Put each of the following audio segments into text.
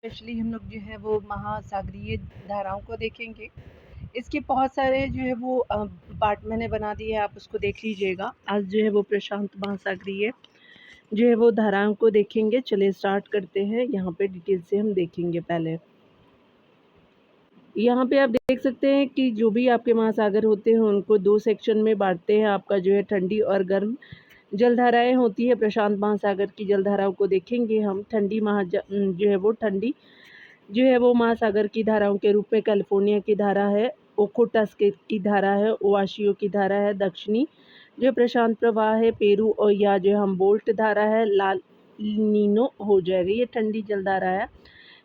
Specially हम लोग जो है वो महासागरीय धाराओं को देखेंगे। इसके बहुत सारे जो है वो पार्ट मैंने बना दिए हैं, आप उसको देख लीजिएगा। आज जो है वो प्रशांत महासागरीय जो है वो धाराओं को देखेंगे। चलिए स्टार्ट करते हैं। यहाँ पे डिटेल से हम देखेंगे। पहले यहाँ पे आप देख सकते हैं कि जो भी आपके महासागर होते हैं उनको दो सेक्शन में बांटते हैं। आपका जो है ठंडी और गर्म जलधाराएं होती है। प्रशांत महासागर की जलधाराओं को देखेंगे हम। ठंडी जो है वो ठंडी जो है वो महासागर की धाराओं के रूप में कैलिफोर्निया की धारा है, ओखोटस्क की धारा है, ओवाशियो की धारा है। दक्षिणी जो प्रशांत प्रवाह है, पेरू और या जो हमबोल्ट धारा है, लाल नीनो हो जाएगा। ये ठंडी जलधारा है।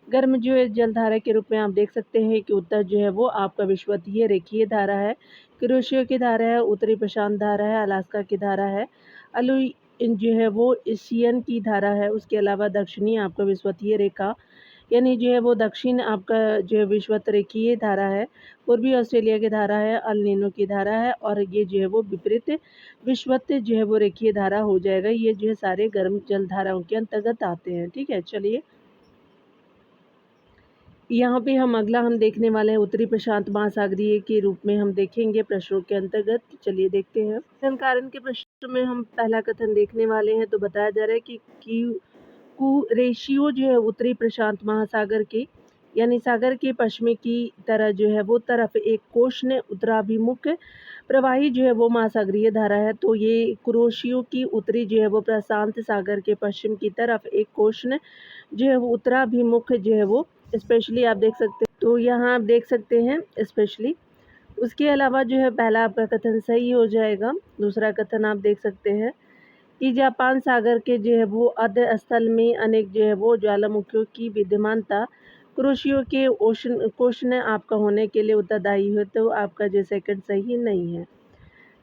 गर्म जो है जलधारा के रूप में आप देख सकते हैं कि उत्तर जो है वो आपका विषुवतीय रेखीय धारा है, कुरोशियो की धारा है, उत्तरी प्रशांत धारा है, अलास्का की धारा है, अलुई जो है वो एशियन की धारा है। उसके अलावा दक्षिणी आपका विषुवतीय रेखा यानी जो है वो दक्षिण आपका जो है विषुवत रेखीय धारा है, पूर्वी ऑस्ट्रेलिया की धारा है, अल नीनो की धारा है, और ये जो है वो विपरीत विषुवत जो है वो रेखीय धारा हो जाएगा। ये जो है सारे गर्म जल धाराओं के अंतर्गत आते हैं। ठीक है, चलिए यहाँ पे हम देखने वाले हैं उत्तरी प्रशांत महासागरीय के रूप में हम देखेंगे प्रश्नों के अंतर्गत। चलिए देखते हैं। कथन कारण के प्रश्न में हम पहला कथन देखने वाले हैं। तो बताया जा रहा है कि रेशियो जो है उत्तरी प्रशांत महासागर के यानी सागर के पश्चिमी की तरह जो है वो तरफ एक कोष्ण उत्तराभिमुख प्रवाही जो है वो महासागरीय धारा है। तो ये कुरोशियो की उत्तरी जो है वो प्रशांत सागर के पश्चिम की तरफ एक कोष्ण जो है वो उत्तराभिमुख जो है वो स्पेशली आप देख सकते हैं। तो यहाँ आप देख सकते हैं स्पेशली। उसके अलावा जो है पहला आपका कथन सही हो जाएगा। दूसरा कथन आप देख सकते हैं कि जापान सागर के जो है वो अध स्थल में अनेक जो है वो ज्वालामुखियों की विद्यमानता कुरोशियो के कोष्ण आपका होने के लिए उत्तरदायी है। तो आपका जो सेकंड सही नहीं है।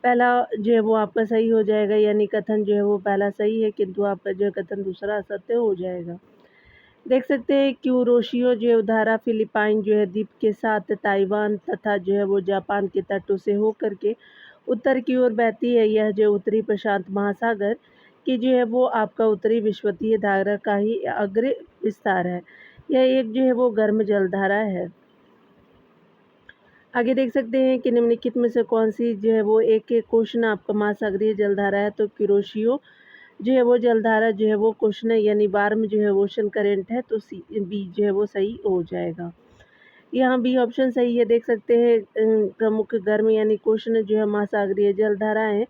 पहला जो है वो आपका सही हो जाएगा, यानी कथन जो है वो पहला सही है, किंतु आपका जो है कथन दूसरा असत्य हो जाएगा। देख सकते हैं क्यूरोशियो जो है धारा फिलिपाइन जो है द्वीप के साथ ताइवान तथा जो है वो जापान के तटों से होकर के उत्तर की ओर बहती है। यह जो उत्तरी प्रशांत महासागर की जो है वो आपका उत्तरी विषुवतीय धारा का ही अग्र विस्तार है। यह एक जो है वो गर्म जलधारा है। आगे देख सकते हैं कि निम्नलिखित में से कौन सी जो है वो एक क्वेश्चन आपका महासागरीय जलधारा है। तो क्यूरोशियो जो है वो जलधारा जो है वो क्वेश्चन है, यानी वार्म जो है ओशन करंट है। तो सी बी जो है वो सही हो जाएगा। यहाँ बी ऑप्शन सही है। देख सकते हैं प्रमुख गर्म यानी क्वेश्चन जो है महासागरीय जलधारा है।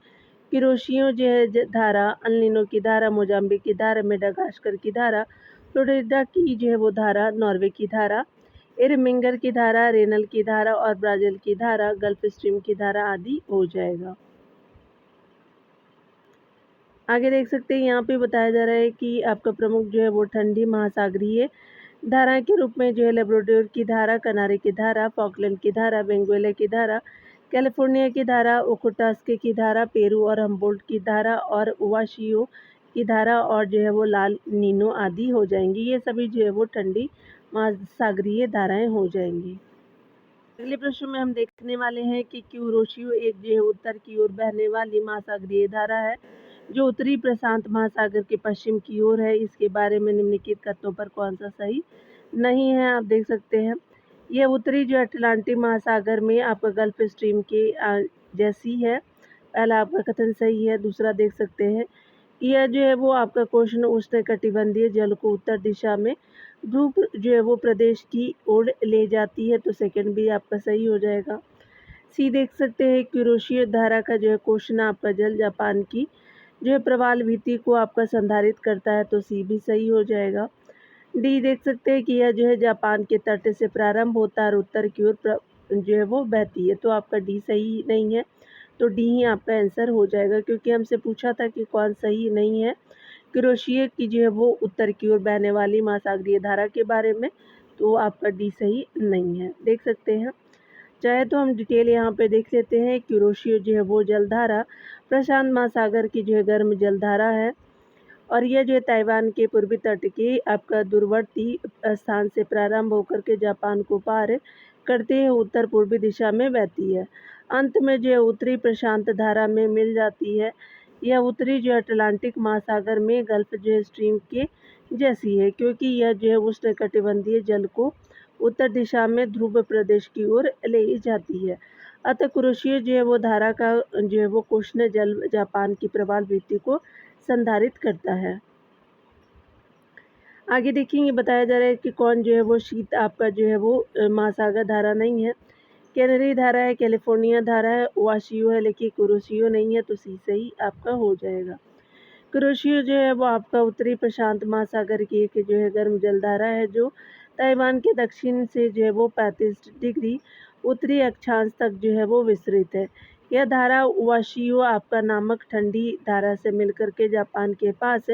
किरोशियो जो है धारा, अल नीनो की धारा, मोजाम्बिक की धारा, मेडागास्कर की धारा, फ्लोरिडा की जो है वो धारा, नॉर्वे की धारा, एरमिंगर की धारा, रेनल की धारा और ब्राज़ील की धारा, गल्फ स्ट्रीम की धारा आदि हो जाएगा। आगे देख सकते हैं यहाँ पे बताया जा रहा है कि आपका प्रमुख जो है वो ठंडी महासागरीय धारा के रूप में जो है लेब्राडोर की धारा, कनारे की धारा, फॉकलैंड की धारा, वेनेजुएला की धारा, कैलिफोर्निया की धारा, ओखोटस्क की धारा, पेरू और हम्बोल्ट की धारा और ओवाशियो की धारा और जो है वो लाल नीनो आदि हो जाएंगी। ये सभी जो है वो ठंडी महासागरीय धाराएं हो जाएंगी। अगले प्रश्न में हम देखने वाले हैं कि क्यूरोशियो एक जो है उत्तर की ओर बहने वाली महासागरीय धारा है जो उत्तरी प्रशांत महासागर के पश्चिम की ओर है। इसके बारे में निम्नलिखित कथनों पर कौन सा सही नहीं है। आप देख सकते हैं यह उत्तरी जो अटलांटिक महासागर में आपका गल्फ स्ट्रीम के जैसी है। पहला आपका कथन सही है। दूसरा देख सकते हैं यह जो है वो आपका क्वेश्चन उष्णकटिबंधीय जल को उत्तर दिशा में ध्रुव जो है वो प्रदेश की ओर ले जाती है। तो सेकंड भी आपका सही हो जाएगा। सी देख सकते हैं क्यूरोशियो धारा का जो है क्वेश्चन आपका जल जापान की जो है प्रवाल भीति को आपका संधारित करता है। तो सी भी सही हो जाएगा। डी देख सकते हैं कि यह जो है जापान के तट से प्रारंभ होता है और उत्तर की ओर जो है वो बहती है। तो आपका डी सही नहीं है। तो डी ही आपका आंसर हो जाएगा, क्योंकि हमसे पूछा था कि कौन सही नहीं है क्रोशिया की जो है वो उत्तर की ओर बहने वाली महासागरीय धारा के बारे में। तो आपका डी सही नहीं है। देख सकते हैं, चाहे तो हम डिटेल यहाँ पे देख लेते हैं। क्रोशियो जो है वो जलधारा प्रशांत महासागर की जो है गर्म जलधारा है और यह जो है ताइवान के पूर्वी तट के आपका दूरवर्ती स्थान से प्रारंभ होकर के जापान को पार करते हुए उत्तर पूर्वी दिशा में बहती है। अंत में जो है उत्तरी प्रशांत धारा में मिल जाती है। यह उत्तरी जो अटलांटिक महासागर में गल्फ जो स्ट्रीम के जैसी है, क्योंकि यह जो है उष्णकटिबंधीय जल को उत्तर दिशा में ध्रुव प्रदेश की ओर ले जाती है। अतः कुरोशियो जो है वो धारा का जो है वो उष्ण जल जापान की प्रवाल भित्ति को संधारित करता है। आगे देखेंगे, बताया जा रहा है कि कौन जो है वो शीत आपका जो है वो महासागर धारा नहीं है। कैनरी धारा है, कैलिफोर्निया धारा है, वाशियो है, लेकिन कुरोशियो नहीं है, तो सी सही आपका हो जाएगा। कुरोशियो जो है वो आपका उत्तरी प्रशांत महासागर की एक जो है गर्म जलधारा है, जो ताइवान के दक्षिण से जो है वो 35 डिग्री उत्तरी अक्षांश तक जो है वो विस्तृत है। यह धारा वाशियो आपका नामक ठंडी धारा से मिलकर के जापान के पास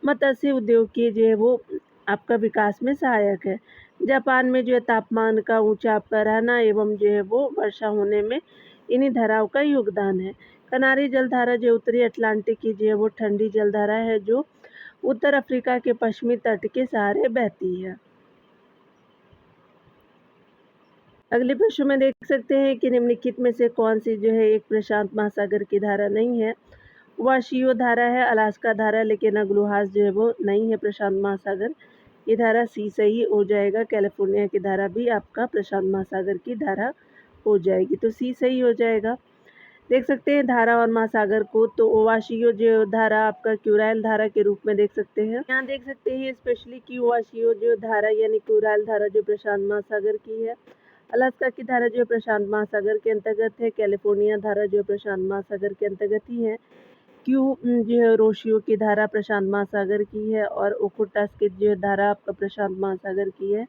मत्स्य उद्योग के जो है वो आपका विकास में सहायक है। जापान में जो है तापमान का ऊंचा आपका रहना एवं जो है वो वर्षा होने में इन्हीं धाराओं का योगदान है। कनारी जलधारा जो उत्तरी अटलांटिक की जो है वो ठंडी जलधारा है, जो उत्तर अफ्रीका के पश्चिमी तट के सहारे बहती है। अगले प्रश्न में देख सकते हैं कि निम्नलिखित में से कौन सी जो है एक प्रशांत महासागर की धारा नहीं है। वाशियो धारा है, अलास्का धारा, लेकिन अग्लुहास जो है वो नहीं है प्रशांत महासागर की धारा, सी सही हो जाएगा। कैलिफोर्निया की धारा भी आपका प्रशांत महासागर की धारा हो जाएगी, तो सी सही हो जाएगा। देख सकते हैं धारा और महासागर को, तो ओवाशियो जो धारा आपका क्यूराइल धारा के रूप में देख सकते हैं। यहाँ देख सकते हैं स्पेशली कि ओवाशियो जो धारा यानी क्यूराइल धारा जो प्रशांत महासागर की है। अलास्का की धारा जो प्रशांत महासागर के अंतर्गत है। कैलिफोर्निया धारा जो प्रशांत महासागर के अंतर्गत ही है। क्यू जो है रोशियो की धारा प्रशांत महासागर की है, और ओखोटस की जो धारा आपका प्रशांत महासागर की है।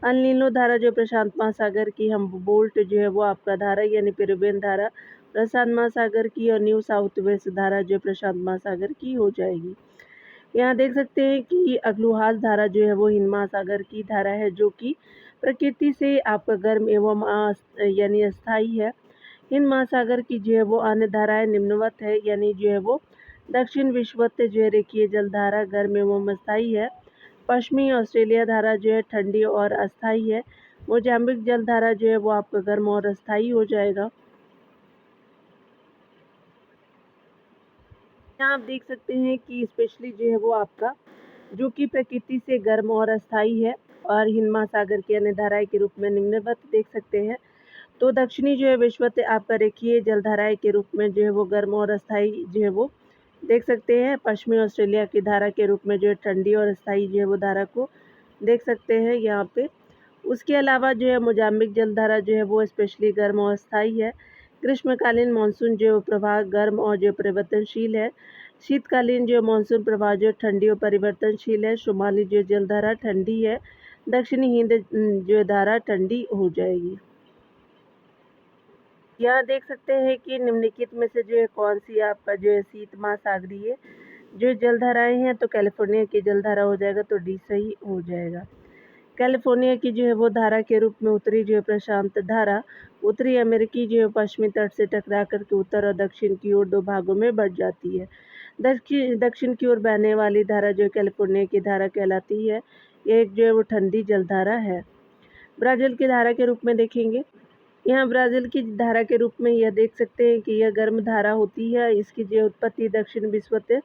अनलिनो धारा जो प्रशांत महासागर की, हम बोल्ट जो है वो आपका धारा यानी पेरुवियन धारा प्रशांत महासागर की, और न्यू साउथ वेस्ट धारा जो प्रशांत महासागर की हो जाएगी। यहाँ देख सकते हैं कि अग्लुहास धारा जो है वो हिंद महासागर की धारा है, जो कि प्रकृति से आपका गर्म एवं यानी अस्थायी है। हिंद महासागर की जो है वो अन्य धाराएं निम्नवत है, यानी जो है वो दक्षिण विषुवत जो है रेखीय जलधारा गर्म एवं अस्थायी है। पश्चिमी ऑस्ट्रेलिया धारा जो है ठंडी और अस्थायी है। मोजाम्बिक जलधारा जो है वो आपका गर्म और अस्थायी हो जाएगा। यहाँ आप देख सकते हैं कि स्पेशली जो है वो आपका जो कि प्रकृति से गर्म और अस्थायी है, और हिंद महासागर की अन्य धाराएं के रूप में निम्नवत देख सकते हैं। तो दक्षिणी जो है विषुवत आपका रेखीय जलधाराएं के रूप में जो है वो गर्म और अस्थायी जो है वो देख सकते हैं। पश्चिमी ऑस्ट्रेलिया की धारा के रूप में जो है ठंडी और अस्थायी जो है वो धारा को देख सकते हैं यहाँ पे। उसके अलावा जो है मोजाम्बिक जलधारा जो है वो स्पेशली गर्म और अस्थायी है। ग्रीष्मकालीन मानसून जो प्रवाह गर्म और जो परिवर्तनशील है। शीतकालीन जो मानसून प्रवाह जो ठंडी और परिवर्तनशील है। शुमाली जो जलधारा ठंडी है। दक्षिणी हिंद जो धारा ठंडी हो जाएगी। यहाँ देख सकते हैं कि निम्नलिखित में से जो है कौन सी आपका जो है शीत महासागरीय जो जलधाराएं हैं, तो कैलिफोर्निया की जलधारा हो जाएगा, तो डी सही हो जाएगा। कैलिफोर्निया की जो है वो धारा के रूप में उत्तरी जो है प्रशांत धारा उत्तरी अमेरिकी जो है पश्चिमी तट से टकरा करके उत्तर और दक्षिण की ओर दो भागों में बढ़ जाती है। दक्षिण की ओर बहने वाली धारा जो कैलिफोर्निया की धारा कहलाती है। एक जो है वो ठंडी जलधारा है। ब्राज़ील की धारा के रूप में देखेंगे, यहाँ ब्राज़ील की धारा के रूप में यह देख सकते हैं कि यह गर्म धारा होती है। इसकी जो उत्पत्ति दक्षिण विषुवत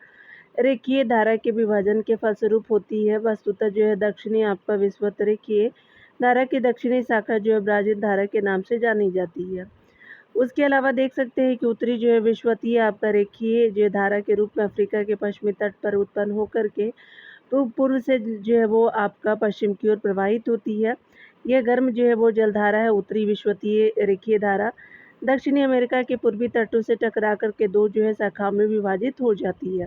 रेखीय धारा के विभाजन के फलस्वरूप होती है। वस्तुतः जो है दक्षिणी आपका विषुवत रेखीय धारा की दक्षिणी शाखा जो है ब्राज़ील धारा के नाम से जानी जाती है। उसके अलावा देख सकते हैं कि उत्तरी जो है विषुवतीय आपका रेखीय जो धारा के रूप में अफ्रीका के पश्चिमी तट पर उत्पन्न होकर के पूर्व से जो है वो आपका पश्चिम की ओर प्रवाहित होती है। यह गर्म जो है वो जलधारा है। उत्तरी विषुवतीय रेखीय धारा दक्षिणी अमेरिका के पूर्वी तटों से टकरा करके दो जो है शाखाओं में विभाजित हो जाती है।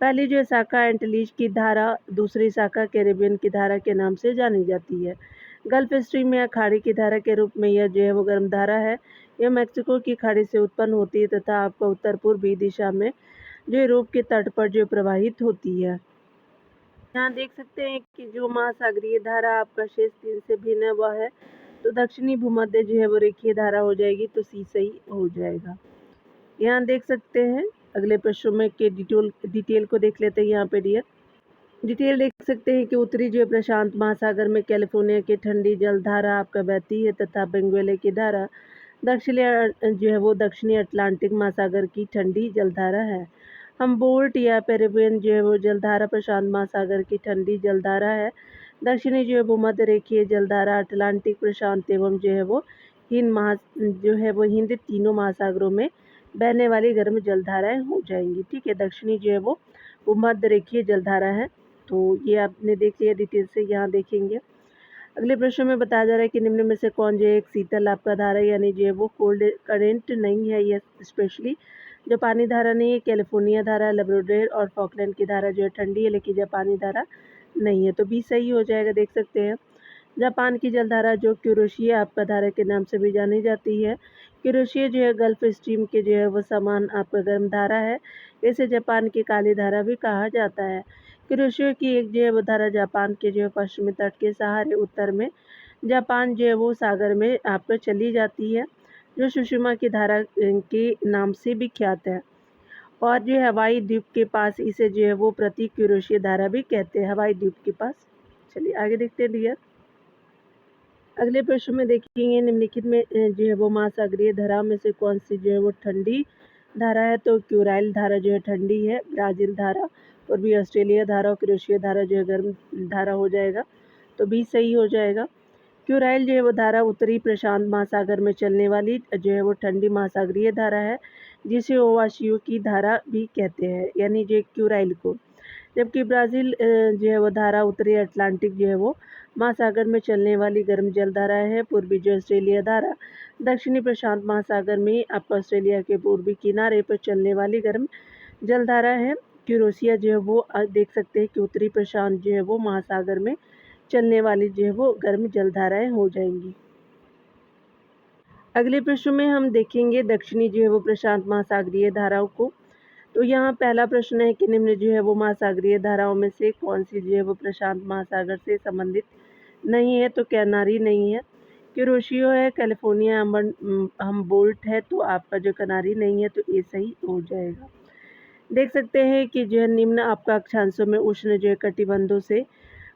पहली जो शाखा एंटलीज की धारा, दूसरी शाखा कैरिबियन की धारा के नाम से जानी जाती है। गल्फ स्ट्रीम या खाड़ी की धारा के रूप में यह जो है वो गर्म धारा है। यह मैक्सिको की खाड़ी से उत्पन्न होती है तथा आपका उत्तर पूर्वी दिशा में जो यूरोप के तट पर जो प्रवाहित होती है। यहाँ देख सकते हैं कि जो महासागरीय धारा आपका शेष तीन से भिन्न है वह है, तो दक्षिणी भूमध्य जो है वो रेखीय धारा हो जाएगी, तो सी सही हो जाएगा। यहाँ देख सकते हैं अगले प्रश्नों में के डिटेल को देख लेते हैं। यहाँ पे डिटेल देख सकते हैं कि उत्तरी जो प्रशांत महासागर में कैलिफोर्निया की ठंडी जलधारा आपका बहती है तथा बेंगुएले की धारा दक्षिणी जो है वो दक्षिणी अटलांटिक महासागर की ठंडी जलधारा है। हम्बोल्ट या पेरिवियन जो है वो जलधारा प्रशांत महासागर की ठंडी जलधारा है। दक्षिणी जो है भूमध्य रेखीय जलधारा अटलांटिक प्रशांत एवं जो है वो हिंद तीनों महासागरों में बहने वाली गर्म जलधाराएं हो जाएंगी। ठीक है, दक्षिणी जो है वो भूमध्य रेखीय जलधारा है। तो ये आपने देख लिया डिटेल से, यहाँ देखेंगे। अगले प्रश्न में बताया जा रहा है कि निम्न में से कौन जो है एक शीतल आपका धारा यानी जो है वो कोल्ड करेंट नहीं है। ये स्पेशली जो पानी धारा नहीं है, कैलिफोर्निया धारा, लेब्राडोर और फॉकलैंड की धारा जो है ठंडी है, लेकिन जापानी धारा नहीं है। तो बी सही हो जाएगा। देख सकते हैं जापान की जलधारा जो क्यूरोशिया आपका धारा के नाम से भी जानी जाती है। क्यूरोशिया जो है गल्फ स्ट्रीम के जो है वो समान आपका गर्म धारा है। इसे जापान की काली धारा भी कहा जाता है। क्यूरोशिया की एक जो है वो धारा जापान के जो है पश्चिमी तट के सहारे उत्तर में जापान जो है वो सागर में आपको चली जाती है, जो सुषमा की धारा के नाम से भी ख्यात है। और जो हवाई द्वीप के पास इसे जो है वो प्रति क्यूरोशिया धारा भी कहते हैं, हवाई द्वीप के पास। चलिए आगे देखते हैं डियर। अगले प्रश्न में देखेंगे निम्नलिखित में जो है वो महासागरीय धारा में से कौन सी जो है वो ठंडी धारा है। तो क्यूराइल धारा जो है ठंडी है, ब्राज़ील धारा, पूर्वी ऑस्ट्रेलिया धारा और क्रोएशिया धारा जो है गर्म धारा हो जाएगा। तो बी सही हो जाएगा। क्यूराइल जो है वो धारा उत्तरी प्रशांत महासागर में चलने वाली जो है वो ठंडी महासागरीय धारा है, जिसे ओवाशियो की धारा भी कहते हैं, यानी जो क्यूराइल को। जबकि ब्राज़ील जो है वो धारा उत्तरी अटलांटिक जो है वो महासागर में चलने वाली गर्म जलधारा है। पूर्वी जो ऑस्ट्रेलिया धारा दक्षिणी प्रशांत महासागर में आपका ऑस्ट्रेलिया के पूर्वी किनारे पर चलने वाली गर्म जलधारा है। क्यूरोशिया जो है वो देख सकते हैं कि उत्तरी प्रशांत जो है वो महासागर में चलने वाली जो है वो गर्म जलधाराएं हो जाएंगी। अगले प्रश्न में हम देखेंगे दक्षिणी जो है वो प्रशांत महासागरीय धाराओं को। तो यहाँ पहला प्रश्न है कि निम्न जो है वो महासागरीय धाराओं में से कौन सी जो है वो प्रशांत महासागर से संबंधित नहीं है। तो कैनारी नहीं है, क्यूरोशियो है, कैलिफोर्निया हम्बोल्ट है। तो आपका जो कनारी नहीं है, तो ये सही हो जाएगा। देख सकते हैं कि जो है निम्न आपका अक्षांशों में उष्ण जो है कटिबंधों से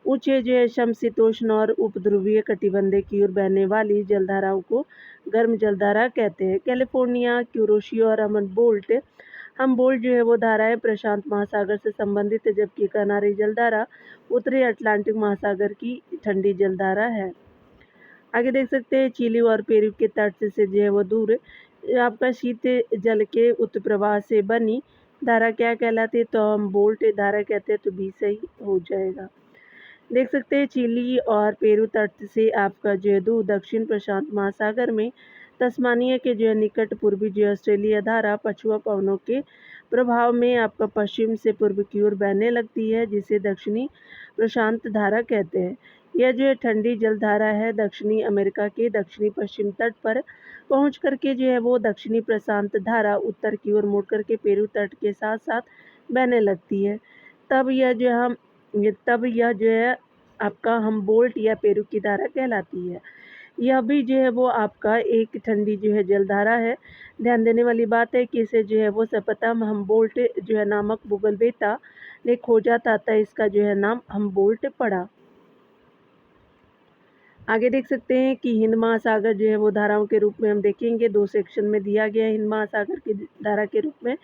ऊंचे जो है समशीतोष्ण और उपध्रुवीय कटिबंधे की ओर बहने वाली जलधाराओं को गर्म जलधारा कहते हैं। कैलिफोर्निया, क्यूरोशियो और हमबोल्ट जो है वो धाराएं प्रशांत महासागर से संबंधित है, जबकि कनारी जलधारा उत्तरी अटलांटिक महासागर की ठंडी जलधारा है। आगे देख सकते हैं चिली और पेरू के तट से जो है वो दूर आपका शीत जल के उत्प्रवाह से बनी धारा क्या कहलाती है। तो हम बोल्ट धारा कहते हैं। तो बी सही हो जाएगा। देख सकते हैं चिली और पेरू तट से आपका जो है दूर दक्षिण प्रशांत महासागर में तस्मानिया के जो है निकट पूर्वी जो ऑस्ट्रेलिया धारा पछुआ पवनों के प्रभाव में आपका पश्चिम से पूर्व की ओर बहने लगती है, जिसे दक्षिणी प्रशांत धारा कहते हैं। यह जो है ठंडी जलधारा है दक्षिणी अमेरिका के दक्षिणी पश्चिम तट पर पहुंच करके जो है वो दक्षिणी प्रशांत धारा उत्तर की ओर मुड़ करके पेरू तट के साथ साथ बहने लगती है। तब यह जो है आपका हम्बोल्ट या पेरू की धारा कहलाती है। यह भी जो है वो आपका एक ठंडी जो है जलधारा है। ध्यान देने वाली बात है कि इसे जो है वो सर्वप्रथम हम्बोल्ट जो है नामक भूगोलवेत्ता ने खोजा था, इसका जो है नाम हम्बोल्ट पड़ा। आगे देख सकते हैं कि हिंद महासागर जो है वो धाराओं के रूप में हम देखेंगे, दो सेक्शन में दिया गया है। हिंद महासागर की धारा के रूप में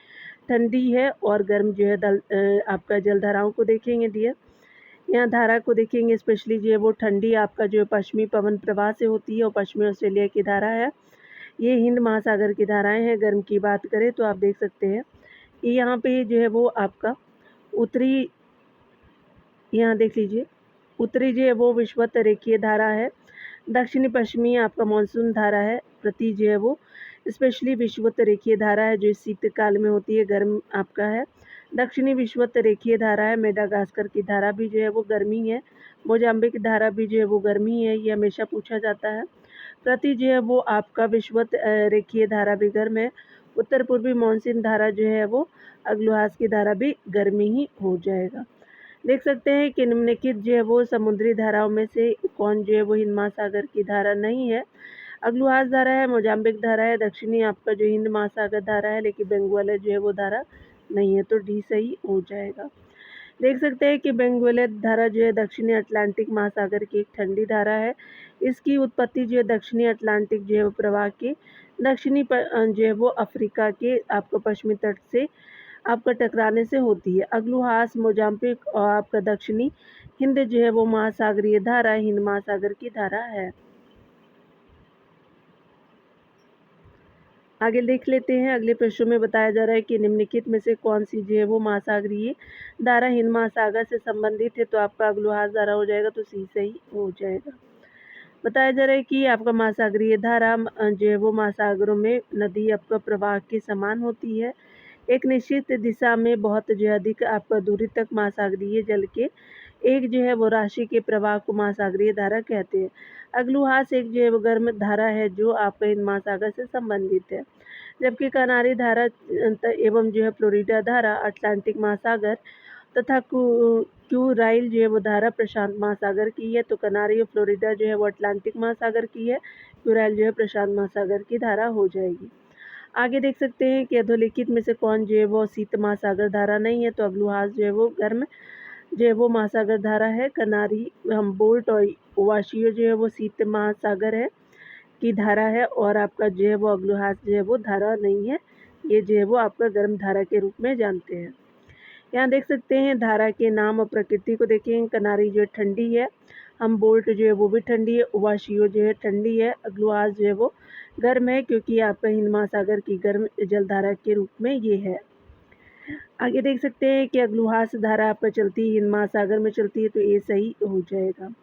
ठंडी है और गर्म जो है आपका जलधाराओं को देखेंगे डियर। यहाँ धारा को देखेंगे स्पेशली जो है वो ठंडी आपका जो है पश्चिमी पवन प्रवाह से होती है और पश्चिमी ऑस्ट्रेलिया की धारा है। ये हिंद महासागर की धाराएं हैं। गर्म की बात करें तो आप देख सकते हैं कि यहाँ पे जो है वो आपका उत्तरी, यहाँ देख लीजिए उत्तरी जो है वो विषुवत रेखीय धारा है। दक्षिणी पश्चिमी आपका मानसून धारा है। प्रति जो है वो स्पेशली विषुवत रेखीय धारा है जो शीतकाल में होती है, गर्म आपका है। दक्षिणी विषुवत रेखीय धारा है। मेडागास्कर की धारा भी जो है वो गर्मी है। मोजाम्बिक की धारा भी जो है वो गर्मी है, ये हमेशा पूछा जाता है। प्रति जो है वो आपका विषुवत रेखीय धारा भी गर्म है। उत्तर पूर्वी मानसून धारा जो है वो अग्लुहास की धारा भी गर्मी ही हो जाएगा। देख सकते हैं कि निम्नलिखित जो है वो समुद्री धाराओं में से कौन जो है वो हिंद महासागर की धारा नहीं है। अग्लुहास धारा है, मोजाम्बिक धारा है, दक्षिणी आपका जो हिंद महासागर धारा है, लेकिन बेंगुएला जो है वो धारा नहीं है। तो डी सही हो जाएगा। देख सकते हैं कि बेंगुएला धारा जो है दक्षिणी अटलांटिक महासागर की एक ठंडी धारा है। इसकी उत्पत्ति जो है दक्षिणी अटलांटिक जो है वो प्रवाह के दक्षिणी जो है वो अफ्रीका के आपको पश्चिमी तट से आपका टकराने से होती है। अग्लुहास मोजाम्बिक और आपका दक्षिणी हिंद जो है वो महासागरीय धारा हिंद महासागर की धारा है। आगे देख लेते हैं। अगले प्रश्न में बताया जा रहा है कि निम्नलिखित में से कौन सी जो है वो महासागरीय धारा हिंद महासागर से संबंधित है। तो आपका अग्लुहास धारा हो जाएगा, तो सी सही हो जाएगा। बताया जा रहा है कि आपका महासागरीय धारा जो है वो महासागरों में नदी आपका प्रवाह के समान होती है। एक निश्चित दिशा में बहुत जो अधिक आपका दूरी तक महासागरीय जल के एक जो है वो राशि के प्रवाह को महासागरीय धारा कहते हैं। अग्लुहास एक जो है वो गर्म धारा है जो आपका हिंद महासागर से संबंधित है, जबकि कनारी धारा एवं जो है फ्लोरिडा धारा अटलांटिक महासागर तथा क्यूराइल जो है वो धारा प्रशांत महासागर की है। तो कनारी और फ्लोरिडा जो है वो अटलांटिक महासागर की है, क्यूराइल जो है प्रशांत महासागर की धारा हो जाएगी। आगे देख सकते हैं कि अधोलिखित में से कौन जो है वो शीत महासागर धारा नहीं है। तो अग्लुहास जो है वो गर्म जो है वो महासागर धारा है। कनारी हम्बोल्ट और ओवाशियो जो है वो शीत महासागर है की धारा है, और आपका जो है वो अग्लुहास जो है वो धारा नहीं है, ये जो है वो आपका गर्म धारा के रूप में जानते हैं। यहाँ देख सकते हैं धारा के नाम और प्रकृति को देखें। कनारी जो है ठंडी है, हम्बोल्ट जो है वो भी ठंडी है, ओवाशियो जो है ठंडी है, अग्लुहास जो है वो गर्म है क्योंकि आपका हिंद महासागर की गर्म जलधारा के रूप में ये है। आगे देख सकते हैं कि अग्लुहास धारा आपका चलती है हिंद महासागर में चलती है, तो ये सही हो जाएगा।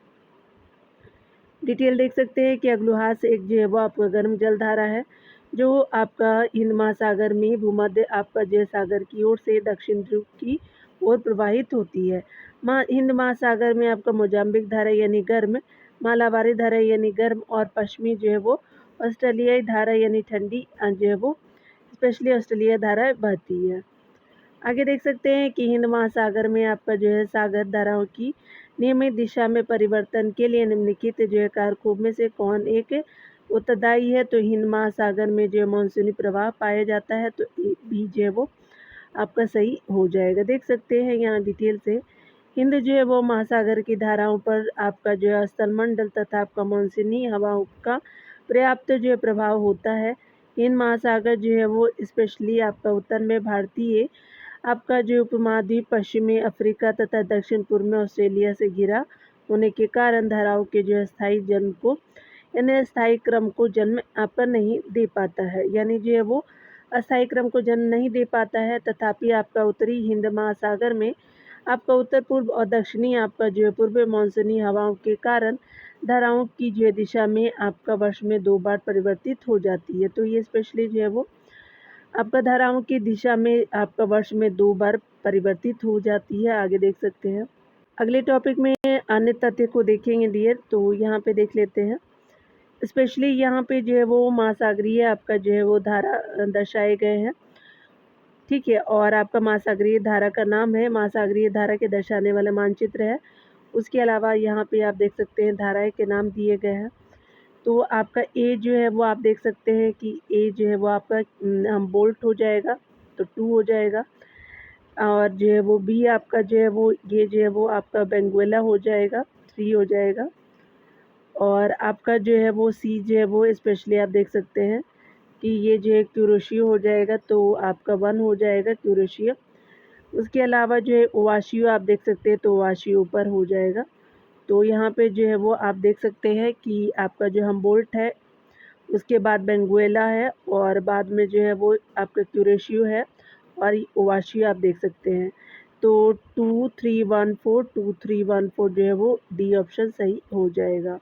डिटेल देख सकते हैं कि अग्लुहास एक जो है वो आपका गर्म जलधारा है जो आपका हिंद महासागर में भूमध्य आपका जय सागर की ओर से दक्षिण ध्रुव की ओर प्रवाहित होती है। हिंद महासागर में आपका मोजाम्बिक धारा यानी गर्म, मालाबारी धारा यानी गर्म, और पश्चिमी जो है वो ऑस्ट्रेलियाई धारा यानी ठंडी जो है वो स्पेशली ऑस्ट्रेलिया धारा बहती है। आगे देख सकते हैं कि हिंद महासागर में आपका जो है सागर धाराओं की नियमित दिशा में परिवर्तन के लिए निम्नलिखित जो है कारकों में से कौन एक उत्तरदायी है। तो हिंद महासागर में जो मानसूनी प्रवाह पाया जाता है, तो भी जो है वो आपका सही हो जाएगा। देख सकते हैं यहाँ डिटेल से हिंद जो है वो महासागर की धाराओं पर आपका जो है स्थलमंडल तथा आपका मानसूनी हवाओं का पर्याप्त जो है प्रभाव होता है। हिंद महासागर जो है वो स्पेशली आपका उत्तर में भारतीय आपका जो उपमहाद्वीप पश्चिमी अफ्रीका तथा दक्षिण पूर्व में ऑस्ट्रेलिया से घिरा होने के कारण धाराओं के जो स्थायी जन्म को यानी स्थायी क्रम को जन्म आपका नहीं दे पाता है, यानी जो है वो अस्थायी क्रम को जन्म नहीं दे पाता है। तथापि आपका उत्तरी हिंद महासागर में आपका उत्तर पूर्व और दक्षिणी आपका जो है पूर्व मानसूनी हवाओं के कारण धाराओं की जो दिशा में आपका वर्ष में 2 बार परिवर्तित हो जाती है। तो ये स्पेशली जो है वो आपका धाराओं की दिशा में आपका वर्ष में 2 बार परिवर्तित हो जाती है। आगे देख सकते हैं। अगले टॉपिक में अन्य तथ्य को देखेंगे डियर, तो यहाँ पे देख लेते हैं। स्पेशली यहाँ पे जो है वो महासागरीय आपका जो है वो धारा दर्शाए गए हैं, ठीक है, और आपका महासागरीय धारा का नाम है, महासागरीय धारा के दर्शाने वाला मानचित्र है। उसके अलावा यहाँ पे आप देख सकते हैं धाराएं के नाम दिए गए हैं। तो आपका ए जो है वो आप देख सकते हैं कि ए जो है वो आपका हम्बोल्ट हो जाएगा, तो 2 हो जाएगा, और जो है वो बी आपका जो है वो ये जो है वो आपका बेंगुएला हो जाएगा, 3 हो जाएगा, और आपका जो है वो सी जो है वो स्पेशली आप देख सकते हैं कि ये जो है क्यूरोशियो हो जाएगा, तो आपका 1 हो जाएगा क्यूरोशियो। उसके अलावा जो है ओवाशियो आप देख सकते हैं, तो ओवाशियो ऊपर हो जाएगा। तो यहाँ पे जो है वो आप देख सकते हैं कि आपका जो हम्बोल्ट है, उसके बाद बेंगुएला है, और बाद में जो है वो आपका क्यूरेशियो है, और ओवाशियो आप देख सकते हैं। तो 2314 जो है वो डी ऑप्शन सही हो जाएगा।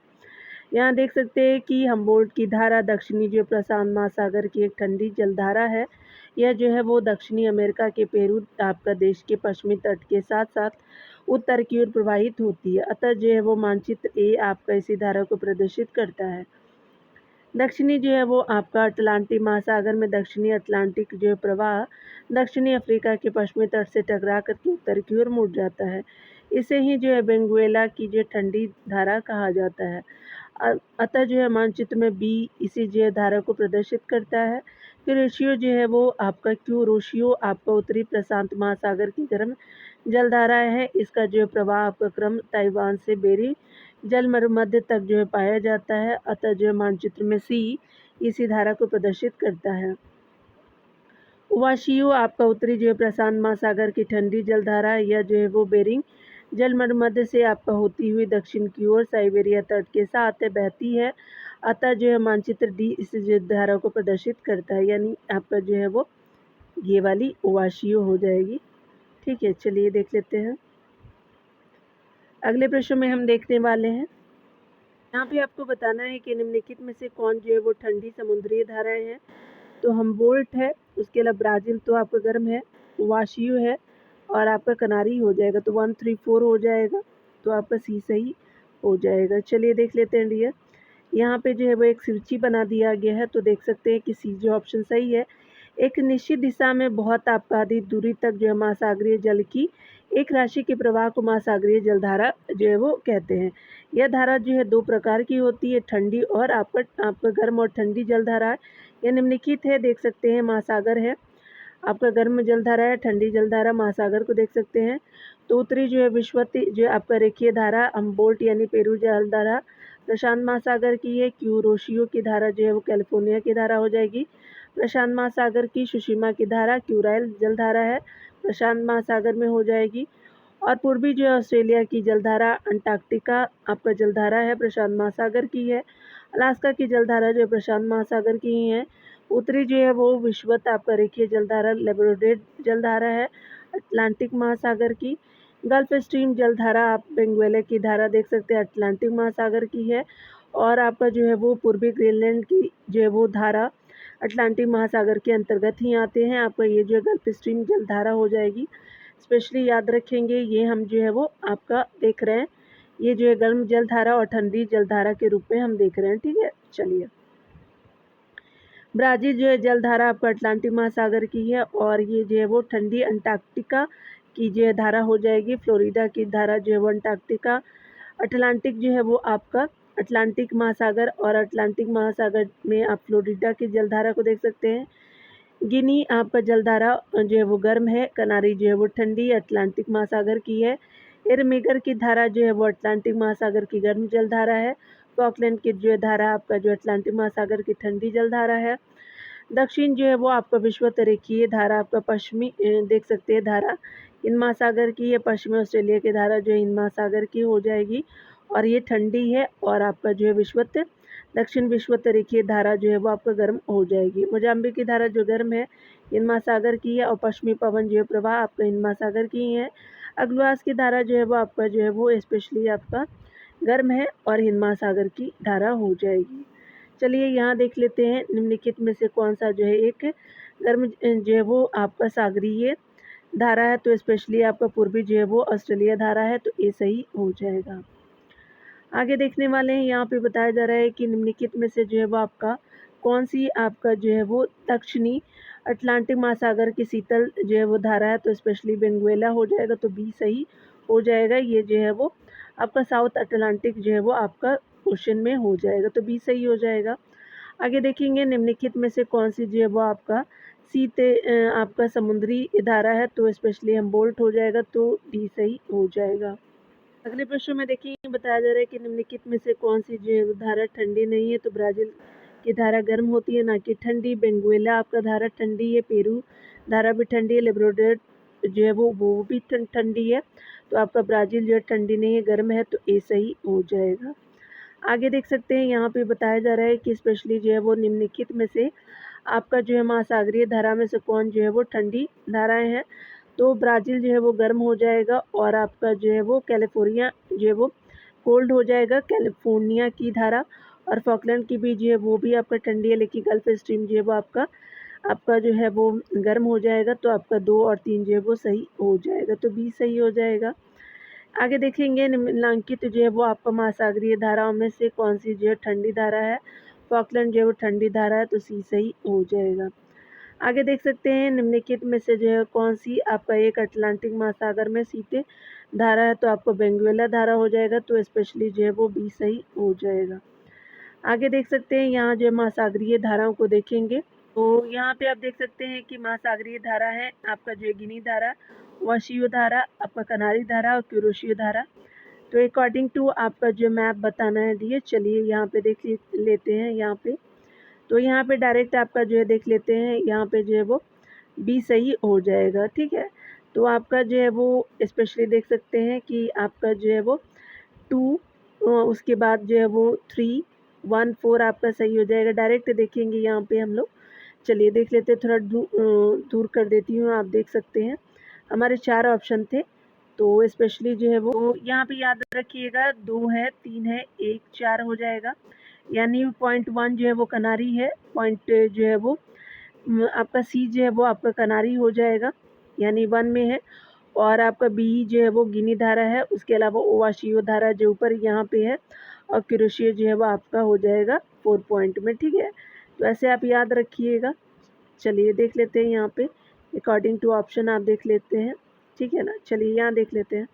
यहाँ देख सकते हैं कि हम्बोल्ट की धारा दक्षिणी जो प्रशांत महासागर की एक ठंडी जलधारा है। यह जो है वो दक्षिणी अमेरिका के पेरू आपका देश के पश्चिमी तट के साथ साथ उत्तर की ओर प्रवाहित होती है। अतः जो है वो मानचित्र ए आपका इसी धारा को प्रदर्शित करता है। दक्षिणी जो है वो आपका अटलांटिक महासागर में दक्षिणी अटलांटिक जो प्रवाह दक्षिणी अफ्रीका के पश्चिमी तट से टकरा करके उत्तर की ओर मुड़ जाता है। इसे ही जो है बेंगुएला की जो ठंडी धारा कहा जाता है। अतः जो है मानचित्र में बी इसी जो है धारा को प्रदर्शित करता है। क्यूरोशियो जो है वो आपका क्यूरोशियो आपका उत्तरी प्रशांत महासागर की गर्म जलधारा है। इसका जो प्रवाह आपका क्रम ताइवान से बेरी जल मध्य तक जो है पाया जाता है। अतः जो है मानचित्र में सी इसी धारा को प्रदर्शित करता है। उवाशियो आपका उत्तरी जो है प्रशांत महासागर की ठंडी जलधारा या जो है वो बेरिंग जलमर्मध्य से आपका होती हुई दक्षिण की ओर साइबेरिया तट के साथ बहती है। अतः जो है मानचित्र डी इस धारा को प्रदर्शित करता है, यानी आपका जो है वो ये वाली उवाशियो हो जाएगी। ठीक है, चलिए देख लेते हैं। अगले प्रश्न में हम देखने वाले हैं, यहाँ पे आपको बताना है कि निम्नलिखित में से कौन जो है वो ठंडी समुद्री धाराएं हैं। तो हमबोल्ट है, उसके अलावा ब्राज़ील तो आपका गर्म है, वाशियो है और आपका कनारी हो जाएगा। तो 1, 3, 4 हो जाएगा, तो आपका सी सही हो जाएगा। चलिए देख लेते हैं डियर, यहाँ पे जो है वो एक सूची बना दिया गया है, तो देख सकते हैं कि सी जो ऑप्शन सही है। एक निश्चित दिशा में बहुत आपका अधिक दूरी तक जो है महासागरीय जल की एक राशि के प्रवाह को महासागरीय जलधारा जो है वो कहते हैं। यह धारा जो है दो प्रकार की होती है, ठंडी और आपका गर्म और ठंडी जलधारा है। यह निम्नलिखित है, देख सकते हैं महासागर है, आपका गर्म जलधारा है, ठंडी जलधारा महासागर को देख सकते हैं। तो उत्तरी जो है विश्वती जो आपका रेखीय धारा हमबोल्ट यानी पेरू जलधारा प्रशांत महासागर की है। क्यूरोशियो की धारा जो है वो कैलिफोर्निया की धारा हो जाएगी। प्रशांत महासागर की सुशिमा की धारा क्यूराइल जलधारा है, प्रशांत महासागर में हो जाएगी। और पूर्वी जो है ऑस्ट्रेलिया की जलधारा अंटार्कटिका आपका जलधारा है, प्रशांत महासागर की है। अलास्का की जलधारा जो प्रशांत महासागर की ही है। उत्तरी जो है वो विश्वत आपका रेखीय जलधारा लेब्राडोर जलधारा है, अटलांटिक महासागर की। गल्फ स्ट्रीम जलधारा आप वेनेजुएला की धारा देख सकते हैं, अटलांटिक महासागर की है। और आपका जो है वो पूर्वी ग्रीनलैंड की जो है वो धारा अटलांटिक महासागर के अंतर्गत ही आते हैं। आपका ये जो है गल्फ स्ट्रीम जलधारा हो जाएगी, स्पेशली याद रखेंगे। ये हम जो है वो आपका देख रहे हैं, ये जो है गर्म जलधारा और ठंडी जलधारा के रूप में हम देख रहे हैं। ठीक है, चलिए ब्राज़ील जो है जलधारा आपका अटलांटिक महासागर की है और ये जो है वो ठंडी अंटार्कटिका की जो है धारा हो जाएगी। फ्लोरिडा की धारा जो है वो अंटार्कटिका। अटलांटिक जो है वो आपका अटलांटिक महासागर और अटलांटिक महासागर में आप फ्लोरिडा की जलधारा को देख सकते हैं। गिनी आपका जलधारा जो है वो गर्म है, कनारी जो है वो ठंडी अटलांटिक महासागर की है। इरमिगर की धारा जो है वो अटलांटिक महासागर की गर्म जलधारा है। फॉकलैंड की जो है धारा आपका जो अटलांटिक महासागर की ठंडी जलधारा है। दक्षिण जो है वो आपका विषुवत रेखीय धारा आपका पश्चिमी देख सकते हैं धारा हिंद महासागर की है। पश्चिमी ऑस्ट्रेलिया की धारा जो है हिंद महासागर की हो जाएगी और ये ठंडी है। और आपका जो है विषुवत दक्षिण विषुवत रेखीय धारा जो है वो आपका गर्म हो जाएगी। मोजाम्बिक की धारा जो गर्म है हिंद महासागर की है और पश्चिमी पवन जो है प्रवाह आपका हिंद महासागर की है। अग्लवास की धारा जो है वो आपका जो है वो स्पेशली आपका गर्म है और हिंद महासागर की धारा हो जाएगी। चलिए यहाँ देख लेते हैं निम्नलिखित में से कौन सा जो है एक गर्म जो है वो आपका सागरीय धारा है। तो स्पेशली आपका पूर्वी जो है वो ऑस्ट्रेलिया धारा है, तो ये सही हो जाएगा। आगे देखने वाले हैं, यहाँ पे बताया जा रहा है कि निम्नलिखित में से जो है वो आपका कौन सी आपका जो है वो दक्षिणी अटलांटिक महासागर की शीतल जो है वो धारा है। तो स्पेशली वेनेजुएला हो जाएगा, तो बी सही हो जाएगा। ये जो है वो आपका साउथ अटलांटिक जो है वो आपका क्वेश्चन में हो जाएगा, तो बी सही हो जाएगा। आगे देखेंगे निम्नलिखित में से कौन सी जो है वो आपका आपका समुद्री धारा है। तो स्पेशली हमबोल्ट हो जाएगा, तो डी सही हो जाएगा। अगले प्रश्न में देखिए बताया जा रहा है कि निम्नलिखित में से कौन सी जो है धारा ठंडी नहीं है। तो ब्राज़ील की धारा गर्म होती है, ना कि ठंडी। वेनेजुएला आपका धारा ठंडी है, पेरू धारा भी ठंडी है, लेब्राडोर जो है वो भी ठंडी है। तो आपका ब्राज़ील जो है ठंडी नहीं है, गर्म है, तो ए सही हो जाएगा। आगे देख सकते हैं यहाँ पे बताया जा रहा है कि स्पेशली जो है वो निम्नलिखित में से आपका जो है महासागरीय धारा में से कौन जो है वो ठंडी धाराएं हैं। तो ब्राज़ील जो है वो गर्म हो जाएगा और आपका जो है वो कैलिफोर्निया जो है वो कोल्ड हो जाएगा, कैलिफोर्निया की धारा। और फॉकलैंड की भी जो है वो भी आपका ठंडी है, लेकिन गल्फ स्ट्रीम जो है वो आपका जो है वो गर्म हो जाएगा। तो आपका 2 और 3 जो है वो सही हो जाएगा, तो बी सही हो जाएगा। आगे देखेंगे निम्नलिखित जो है वो आपका महासागरीय धाराओं में से कौन सी जो है ठंडी धारा है। फॉकलैंड जो है वो ठंडी धारा है, तो सी सही हो जाएगा। आगे देख सकते हैं निम्नलिखित में से जो है कौन सी आपका एक अटलांटिक महासागर में शीतल धारा है। तो आपको वेनेजुएला धारा हो जाएगा, तो स्पेशली जो है वो बी सही हो जाएगा। आगे देख सकते हैं यहाँ जो है महासागरीय धाराओं को देखेंगे, तो यहाँ पे आप देख सकते हैं कि महासागरीय धारा है आपका जो है गिनी धारा, वाशियो धारा, आपका कनारी धारा और क्यूरोशियो धारा। तो अकॉर्डिंग टू आपका जो मैप बताना है दिए, चलिए यहाँ पे देख लेते हैं। यहाँ पे तो यहाँ पे डायरेक्ट आपका जो है देख लेते हैं। यहाँ पे जो है वो बी सही हो जाएगा, ठीक है। तो आपका जो है वो स्पेशली देख सकते हैं कि आपका जो है वो 2 उसके बाद जो है वो 3, 1, 4 आपका सही हो जाएगा। डायरेक्ट देखेंगे यहाँ पे हम लोग। चलिए देख लेते हैं, थोड़ा दूर कर देती हूँ, आप देख सकते हैं हमारे 4 ऑप्शन थे। तो स्पेशली जो है वो यहाँ पे याद रखिएगा 2 है, 3 है, 1, 4 हो जाएगा। यानी पॉइंट 1 जो है वो कनारी है, पॉइंट जो है वो आपका सी जो है वो आपका कनारी हो जाएगा, यानी 1 में है। और आपका बी जो है वो गिनी धारा है, उसके अलावा ओवाशियो धारा जो ऊपर यहाँ पे है, और क्रोशियो जो है वो आपका हो जाएगा 4 पॉइंट में, ठीक है। तो ऐसे आप याद रखिएगा। चलिए देख लेते हैं यहाँ पे अकॉर्डिंग टू ऑप्शन आप देख लेते हैं, ठीक है ना। चलिए यहाँ देख लेते हैं।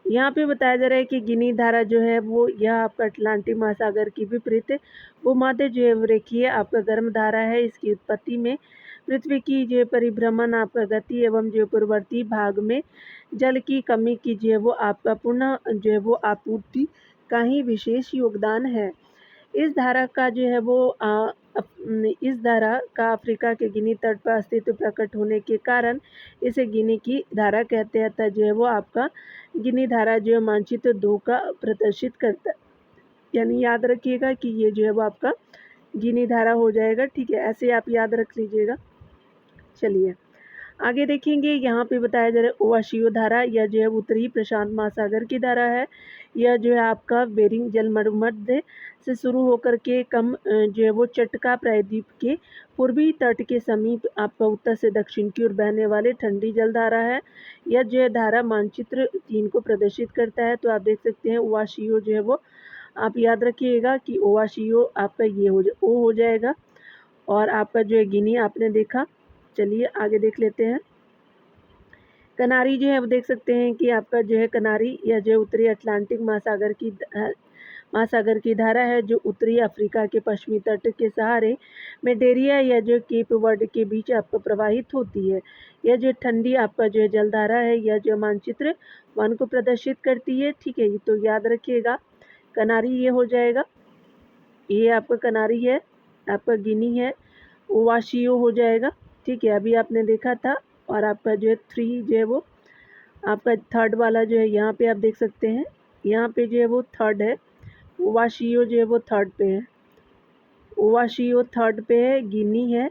यहाँ पे बताया जा रहा है कि गिनी धारा जो है वो यह आपका अटलांटिक महासागर की विपरीत भूमध्य जो रेखीय आपका गर्म धारा है। इसकी उत्पत्ति में पृथ्वी की जो परिभ्रमण आपका गति एवं जो पूर्ववर्ती भाग में जल की कमी की जो है वो आपका पुनः जो है वो आपूर्ति का ही विशेष योगदान है। इस धारा का जो है वो इस धारा का अफ्रीका के गिनी तट पर अस्तित्व प्रकट होने के कारण इसे गिनी की धारा कहते हैं। जो है वो आपका गिनी धारा जो है मानचित्र 2 का प्रदर्शित करता है, यानी याद रखिएगा कि ये जो है वो आपका गिनी धारा हो जाएगा, ठीक है। ऐसे आप याद रख लीजिएगा। चलिए आगे देखेंगे, यहाँ पे बताया जा रहा है ओवाशियो धारा, यह जो है उत्तरी प्रशांत महासागर की धारा है। यह जो है आपका बेरिंग जलमर्मध्य से शुरू होकर के कम जो है वो चटका प्रायद्वीप के पूर्वी तट के समीप आपका उत्तर से दक्षिण की ओर बहने वाली ठंडी जल धारा है। यह जो है धारा मानचित्र 3 को प्रदर्शित करता है। तो आप देख सकते हैं ओवाशियो जो है वो आप याद रखिएगा कि ओवाशियो आपका ये हो जाएगा, और आपका जो है गिनी आपने देखा। चलिए आगे देख लेते हैं। कनारी जो है वो देख सकते हैं कि आपका जो है कनारी या जो उत्तरी अटलांटिक महासागर की धारा है, जो उत्तरी अफ्रीका के पश्चिमी तट के सहारे मेडेरिया या जो केप वर्ड के बीच आपको प्रवाहित होती है। यह जो ठंडी आपका जो है जलधारा है, यह जो मानचित्र 1 को प्रदर्शित करती है, ठीक है। तो याद रखिएगा कनारी ये हो जाएगा, ये आपका कनारी है, आपका गिनी है, ओवाशियो हो जाएगा, ठीक है। अभी आपने देखा था। और आपका जो है 3 जो है वो आपका थर्ड वाला जो है यहाँ पे आप देख सकते हैं, यहाँ पे जो है वो थर्ड है, ओवाशियो जो है वो थर्ड पे है, ओवाशियो थर्ड पे है, गिनी है,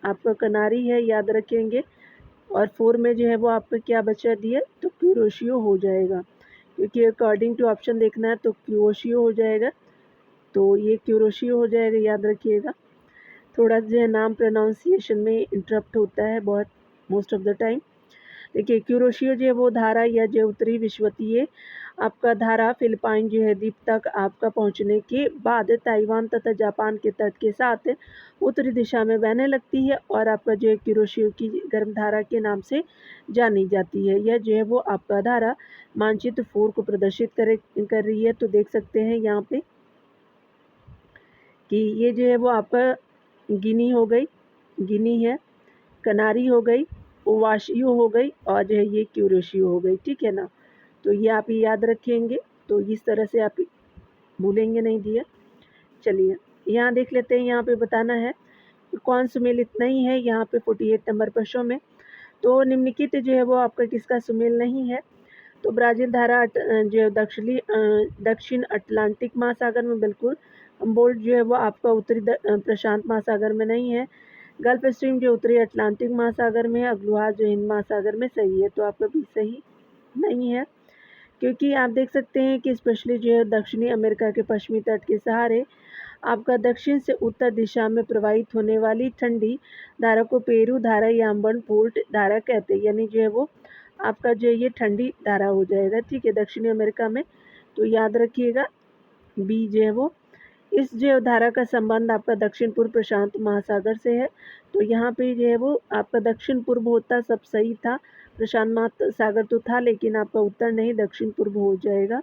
आपका कनारी है, याद रखेंगे। और 4 में जो है वो आपका क्या बचा दिया, तो क्यूरोशियो हो जाएगा, क्योंकि अकॉर्डिंग टू ऑप्शन देखना है तो क्यूरोशियो हो जाएगा। तो ये क्यूरोशियो हो जाएगा, याद रखिएगा। थोड़ा जो है नाम प्रोनाउंसिएशन में इंटरप्ट होता है बहुत, मोस्ट ऑफ द टाइम। देखिए क्यूरोशियो जो है वो धारा या जो उत्तरी विश्वतीय आपका धारा फिलिपाइन जो है द्वीप तक आपका पहुंचने के बाद ताइवान तथा जापान के तट के साथ उत्तरी दिशा में बहने लगती है, और आपका जो है क्यूरोशियो की गर्म धारा के नाम से जानी जाती है। यह जो है वो आपका धारा मानचित्र 4 को प्रदर्शित कर रही है। तो देख सकते हैं यहाँ पे कि ये जो है वो आपका गिनी हो गई, गिनी है, कनारी हो गई, ओवाशियो हो गई, और जो है ये क्यूरोशियो हो गई, ठीक है ना। तो ये आप याद रखेंगे, तो इस तरह से आप भूलेंगे नहीं दिया। चलिए यहाँ देख लेते हैं, यहाँ पे बताना है कौन सुमेलित नहीं है, यहाँ पे 48 नंबर प्रश्नों में। तो निम्नलिखित जो है वो आपका किसका सुमेल नहीं है, तो ब्राज़ील धारा जो दक्षिण अटलांटिक महासागर में बिल्कुल, हम्बोल्ट जो है वो आपका उत्तरी प्रशांत महासागर में नहीं है, गल्फ स्ट्रीम जो उत्तरी अटलांटिक महासागर में है, अग्लुहा जो हिंद महासागर में सही है। तो आपका भी सही नहीं है, क्योंकि आप देख सकते हैं कि स्पेशली जो है दक्षिणी अमेरिका के पश्चिमी तट के सहारे आपका दक्षिण से उत्तर दिशा में प्रवाहित होने वाली ठंडी धारा को पेरू धारा या अम्बन पोर्ट धारा कहते हैं, यानी जो है वो आपका जो है ये ठंडी धारा हो जाएगा, ठीक है, दक्षिणी अमेरिका में। तो याद रखिएगा बी जो है वो, इस जो धारा का संबंध आपका दक्षिण पूर्व प्रशांत महासागर से है। तो यहाँ पे जो है वो आपका दक्षिण पूर्व होता सब सही था, प्रशांत महासागर तो था लेकिन आपका उत्तर नहीं, दक्षिण पूर्व हो जाएगा।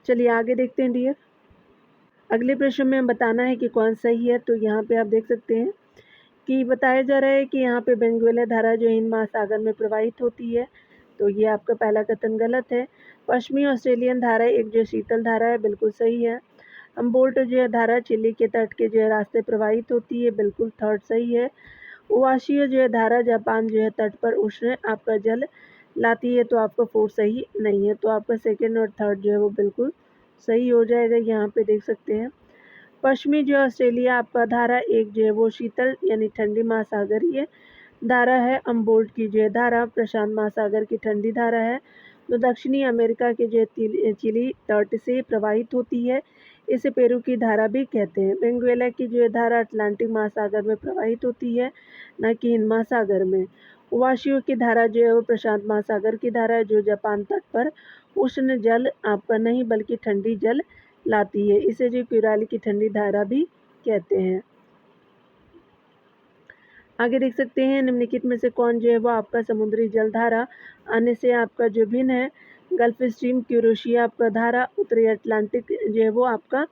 चलिए आगे देखते हैं डियर। अगले प्रश्न में बताना है कि कौन सही है। तो यहाँ पे आप देख सकते हैं कि बताया जा रहा है कि यहाँ पे बेंगुएला धारा जो हिंद महासागर में प्रवाहित होती है। तो ये आपका पहला कथन गलत है। पश्चिमी ऑस्ट्रेलियन धारा एक जो शीतल धारा है, बिल्कुल सही है। अम्बोल्ट जो है धारा चिली के तट के जो है रास्ते प्रवाहित होती है, बिल्कुल थर्ड सही है। उवाशियो जो है धारा जापान जो है तट पर उष्ण आपका जल लाती है, तो आपका फोर्थ सही नहीं है, तो आपका सेकंड और थर्ड जो है वो बिल्कुल सही हो जाएगा। यहाँ पे देख सकते हैं पश्चिमी जो ऑस्ट्रेलिया आपका धारा एक जो है वो शीतल यानी ठंडी महासागरीय धारा है। अम्बोल्ट की जो है धारा प्रशांत महासागर की ठंडी धारा है, जो दक्षिणी अमेरिका के जो चिली तट से प्रवाहित होती है। इसे पेरू की धारा भी कहते हैं। वेनेजुएला की जो है धारा अटलांटिक महासागर में प्रवाहित होती है, न कि हिंद महासागर में। उवाशियो की धारा जो है वो प्रशांत महासागर की धारा है, जो जापान तट पर उष्ण जल आपका नहीं बल्कि ठंडी जल लाती है। इसे जो क्यूराली की ठंडी धारा भी कहते हैं। आगे देख सकते हैं निम्नलिखित में से कौन जो है वो आपका समुद्री जल धारा आने से आपका जो भिन्न है। गल्फ स्ट्रीम, क्यूरोशिया आपका धारा, उत्तरी अटलांटिक जो है वो आपका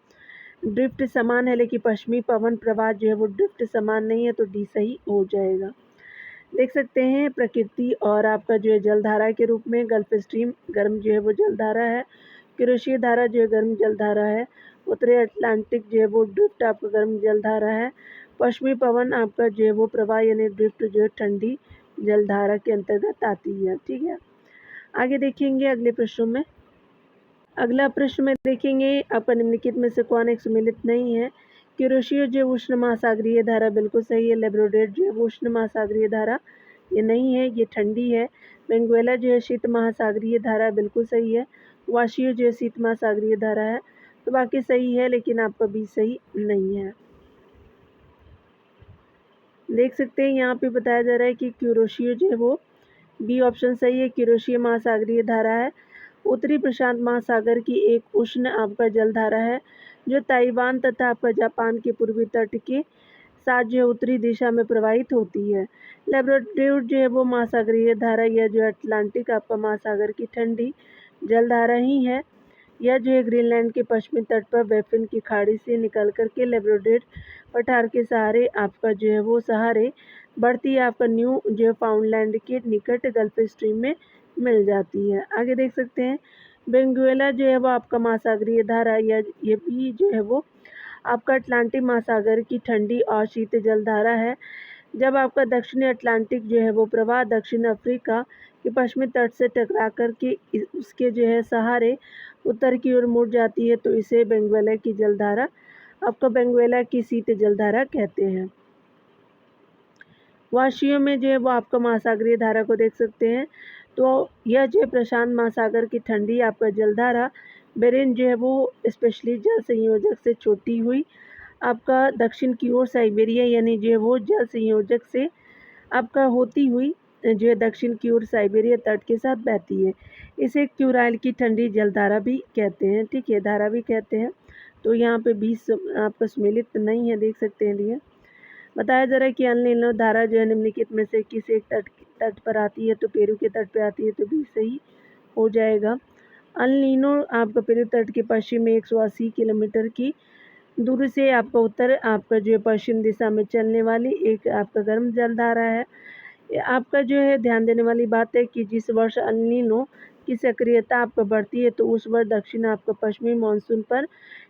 ड्रिफ्ट समान है, लेकिन पश्चिमी पवन प्रवाह जो है वो ड्रिफ्ट समान नहीं है, तो डी सही हो जाएगा। देख सकते हैं प्रकृति और आपका जो है जलधारा के रूप में गल्फ स्ट्रीम गर्म जो है वो जलधारा है, क्यूरोशिया धारा जो है गर्म जलधारा है, उत्तरी अटलांटिक जो है वो ड्रिफ्ट आपका गर्म जलधारा है, पश्चिमी पवन आपका जो है वो प्रवाह यानी ड्रिफ्ट जो है ठंडी जलधारा के अंतर्गत आती है। ठीक है, आगे देखेंगे अगले प्रश्नों में। अगला प्रश्न में देखेंगे आपका निम्नलिखित में से कौन एक सुमेलित नहीं है। क्यूरोशियो जो उष्ण महासागरीय धारा बिल्कुल सही है। लेब्राडोर जो है वो उष्ण महासागरीय धारा ये नहीं है, ये ठंडी है। वेनेजुएला जो है शीत महासागरीय धारा बिल्कुल सही है। वाशियो जो है शीत महासागरीय धारा है, तो बाकी सही है, लेकिन आपका बी सही नहीं है। देख सकते हैं यहाँ पे बताया जा रहा है कि क्यूरोशियो जो है वो बी ऑप्शन सही है, क्यूरोशिया महासागरीय धारा है। उत्तरी प्रशांत महासागर की एक उष्ण आपका जलधारा है, जो ताइवान तथा आपका जापान के पूर्वी तट के साथ जो उत्तरी दिशा में प्रवाहित होती है। लेब्राडोर जो है वो महासागरीय धारा या जो अटलांटिक आपका महासागर की ठंडी जलधारा ही है। यह जो है ग्रीनलैंड के पश्चिमी तट पर बैफिन की खाड़ी से निकल कर के लेब्राडोर पठार के सहारे आपका जो है वो सहारे बढ़ती आपका न्यू जो फाउंडलैंड के निकट गल्फ स्ट्रीम में मिल जाती है। आगे देख सकते हैं वेनेजुएला जो है वो आपका महासागरीय धारा या ये भी जो है वो आपका अटलांटिक महासागर की ठंडी और शीत जलधारा है। जब आपका दक्षिणी अटलांटिक जो है वो प्रवाह दक्षिण अफ्रीका के पश्चिमी तट से टकरा कर के उसके जो है सहारे उत्तर की ओर मुड़ जाती है, तो इसे वेनेजुएला की जलधारा आपका वेनेजुएला की शीत जलधारा कहते हैं। वाशियों में जो है वो आपका महासागरीय धारा को देख सकते हैं, तो यह जो है प्रशांत महासागर की ठंडी आपका जलधारा बेरिन जो है वो स्पेशली जल संयोजक से छोटी हुई आपका दक्षिण की ओर साइबेरिया यानी जो है वो जल संयोजक से आपका होती हुई जो है दक्षिण की ओर साइबेरिया तट के साथ बहती है। इसे क्यूराइल की ठंडी जलधारा भी कहते हैं। ठीक है, धारा भी कहते हैं, तो यहाँ पे 20 आपका सम्मिलित नहीं है, देख सकते हैं। लिए बताया जा रहा है कि अल नीनो धारा जो है निम्नलिखित में से किस एक तट पर आती है, तो पेरू के तट पर आती है, तो बी सही हो जाएगा। अल नीनो आपका पेरू तट के पश्चिम में 180 किलोमीटर की दूरी से आपका उत्तर आपका जो है पश्चिम दिशा में चलने वाली एक आपका गर्म जलधारा है। आपका जो है ध्यान देने वाली बात है कि जिस वर्ष अल नीनो की सक्रियता आपका बढ़ती है, तो उस वर्ष दक्षिण आपका पश्चिमी मानसून पर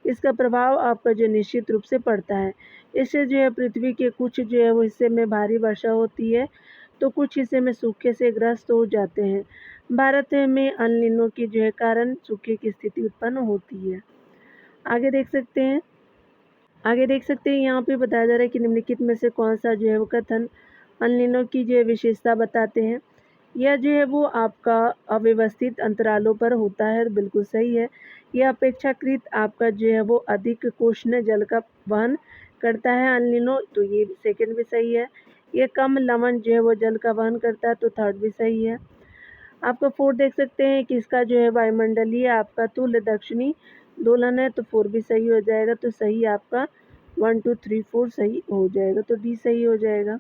इसका प्रभाव आपका जो निश्चित रूप से पड़ता है। इससे जो है पृथ्वी के कुछ जो है वो हिस्से में भारी वर्षा होती है, तो कुछ हिस्से में सूखे से ग्रस्त हो जाते हैं। भारत में अल नीनो की जो है कारण सूखे की स्थिति उत्पन्न होती है। आगे देख सकते हैं यहाँ पे बताया जा रहा है कि निम्नलिखित में से कौन सा जो है वो कथन अल नीनो की जो है विशेषता बताते हैं। यह जो है वो आपका अव्यवस्थित अंतरालों पर होता है, बिल्कुल सही है। यह अपेक्षाकृत आपका जो है वो अधिक उष्ण जल का वहन करता है अल नीनो, तो ये सेकंड भी सही है। यह कम लवण जो है वो जल का वहन करता है, तो थर्ड भी सही है। आपका फोर्थ देख सकते हैं कि इसका जो है वायुमंडलीय आपका तुल्य दक्षिणी दोलन है, तो 4 भी सही हो जाएगा। तो सही आपका 1 2 3 4 सही हो जाएगा, तो डी सही हो जाएगा।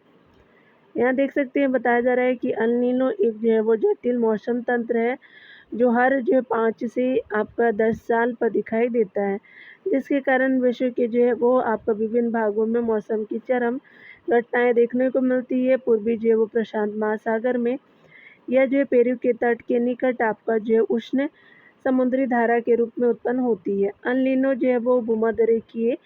यहाँ देख सकते हैं बताया जा रहा है कि अल नीनो एक जो है वो जटिल मौसम तंत्र है, जो हर जो है 5 से आपका 10 साल पर दिखाई देता है, जिसके कारण विश्व के जो है वो आपका विभिन्न भागों में मौसम की चरम घटनाएं देखने को मिलती है। पूर्वी जो है वो प्रशांत महासागर में यह जो है पेरू के तट के निकट आपका जो है उष्ण समुद्री धारा के रूप में उत्पन्न होती है। अल नीनो जो है वो भूमध्यरेखीय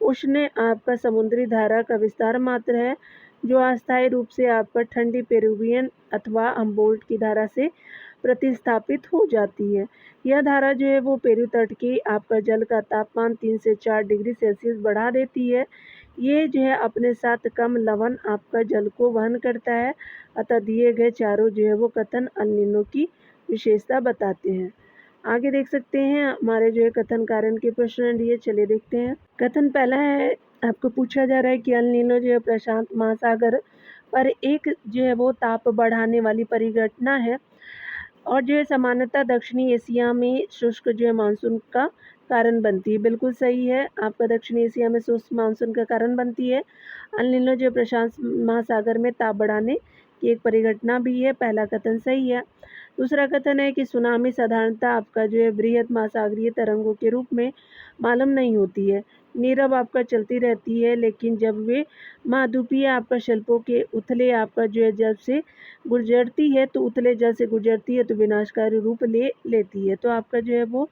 उष्ण आपका समुद्री धारा का विस्तार मात्र है, जो अस्थायी रूप से आपका ठंडी पेरुवियन अथवा हम्बोल्ट की धारा से प्रतिस्थापित हो जाती है। यह धारा जो है वो पेरू तट के आपका जल का तापमान 3 से 4 डिग्री सेल्सियस बढ़ा देती है। ये जो है अपने साथ कम लवण आपका जल को वहन करता है। अतः दिए गए चारों जो है वो कथन अल नीनो की विशेषता बताते हैं। आगे देख सकते हैं हमारे जो है कथन कारण के प्रश्न दिए, चलिए देखते हैं। कथन पहला है, आपको पूछा जा रहा है कि अल नीनो जो है प्रशांत महासागर पर एक जो है वो ताप बढ़ाने वाली परिघटना है और जो है सामान्यतः दक्षिणी एशिया में शुष्क जो है मानसून का कारण बनती है। बिल्कुल सही है, आपका दक्षिणी एशिया में शुष्क मानसून का कारण बनती है। अल नीनो जो प्रशांत महासागर में ताप बढ़ाने की एक परिघटना भी है। पहला कथन सही है। दूसरा कथन है कि सुनामी साधारणतः आपका जो है बृहद महासागरीय तरंगों के रूप में मालूम नहीं होती है, नीरव आपका चलती रहती है, लेकिन जब वे महाद्वीपीय आपका शिल्पों के उथले आपका जो है जल से गुजरती है तो उथले जल से गुजरती है तो विनाशकारी रूप ले लेती है। तो आपका जो है वो